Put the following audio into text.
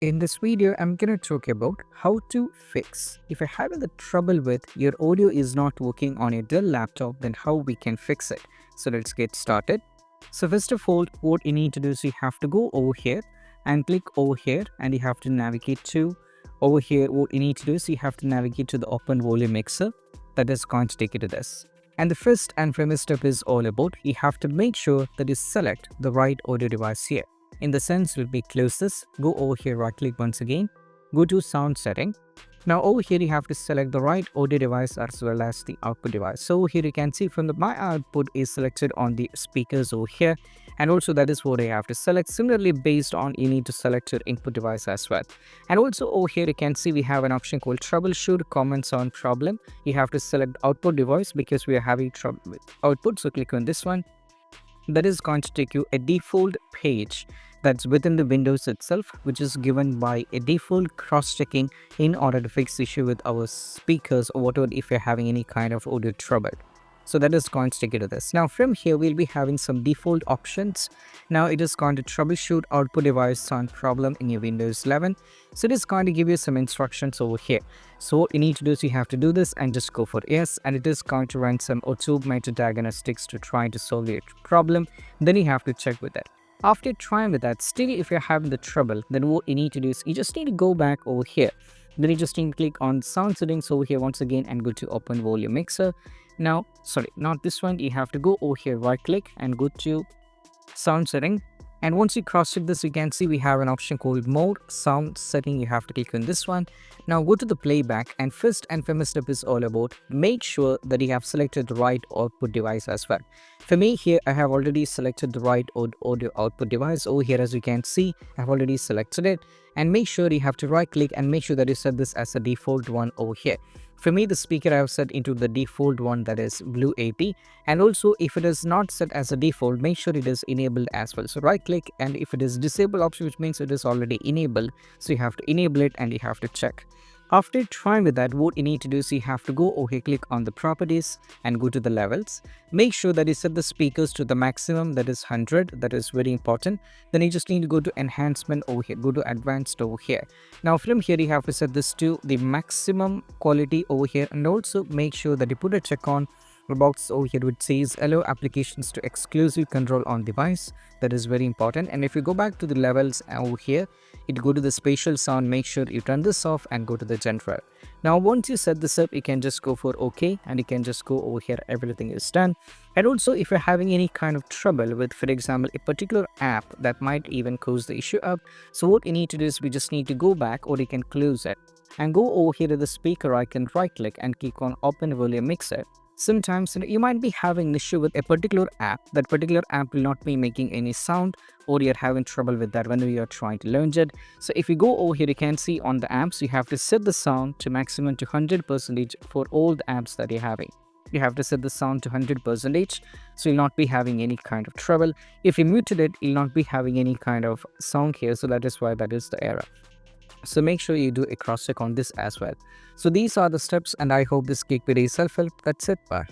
In this video, I'm gonna talk about how to fix. If you're having the trouble with your audio is not working on your Dell laptop, then how we can fix it. So let's get started. So first of all, what you need to do is you have to go over here and click over here and you have to navigate to over here. What you need to do is you have to navigate to the open volume mixer that is going to take you to this. And the first and foremost step is all about you have to make sure that you select the right audio device here. In the sense, will be close this, go over here, right click once again, go to sound setting. Now over here you have to select the right audio device as well as the output device. So here you can see from the my output is selected on the speakers over here, and also that is what I have to select. Similarly, based on you need to select your input device as well. And also over here you can see we have an option called troubleshoot common sound problem. You have to select output device because we are having trouble with output, so click on this one. That is going to take you a default page that's within the Windows itself, which is given by a default cross-checking in order to fix the issue with our speakers or whatever if you're having any kind of audio trouble. So that is going to take you to this. Now from here we'll be having some default options. Now it is going to troubleshoot output device sound problem in your Windows 11. So it is going to give you some instructions over here. So what you need to do is you have to do this and just go for yes, and it is going to run some automated diagnostics to try to solve your problem. Then you have to check with that. After trying with that, still if you're having the trouble, then what you need to do is you just need to go back over here. Then you just need to click on sound settings over here once again and go to open volume mixer. Now, sorry, not this one. You have to go over here, right click and go to sound setting. And once you cross check this, you can see we have an option called more sound setting. You have to click on this one. Now go to the playback, and first and foremost step is all about make sure that you have selected the right output device as well. For me here, I have already selected the right audio output device. Over here, as you can see, I have already selected it. And make sure you have to right click and make sure that you set this as a default one over here. For me, the speaker I have set into the default one, that is Blue 80. And also if it is not set as a default, make sure it is enabled as well. So right click, and if it is disabled option, which means it is already enabled, so you have to enable it and you have to check. After trying with that, what you need to do is you have to go over here, click on the properties and go to the levels. Make sure that you set the speakers to the maximum, that is 100. That is very important. Then you just need to go to enhancement over here, go to advanced over here. Now from here you have to set this to the maximum quality over here, and also make sure that you put a check on box over here which says allow applications to exclusive control on device. That is very important. And if you go back to the levels over here, it go to the spatial sound, make sure you turn this off and go to the general. Now once you set this up, you can just go for OK, and you can just go over here, everything is done. And also if you're having any kind of trouble with, for example, a particular app that might even cause the issue up, so what you need to do is we just need to go back, or you can close it and go over here to the speaker icon, right click and click on open volume mixer. Sometimes you might be having an issue with a particular app. That particular app will not be making any sound, or you're having trouble with that whenever you're trying to launch it. So if you go over here, you can see on the apps, you have to set the sound to maximum to 100% for all the apps that you're having. You have to set the sound to 100%, so you'll not be having any kind of trouble. If you muted it, you'll not be having any kind of sound here, so that is why that is the error. So make sure you do a cross check on this as well. So these are the steps, and I hope this gave you self-help. That's it. Bye.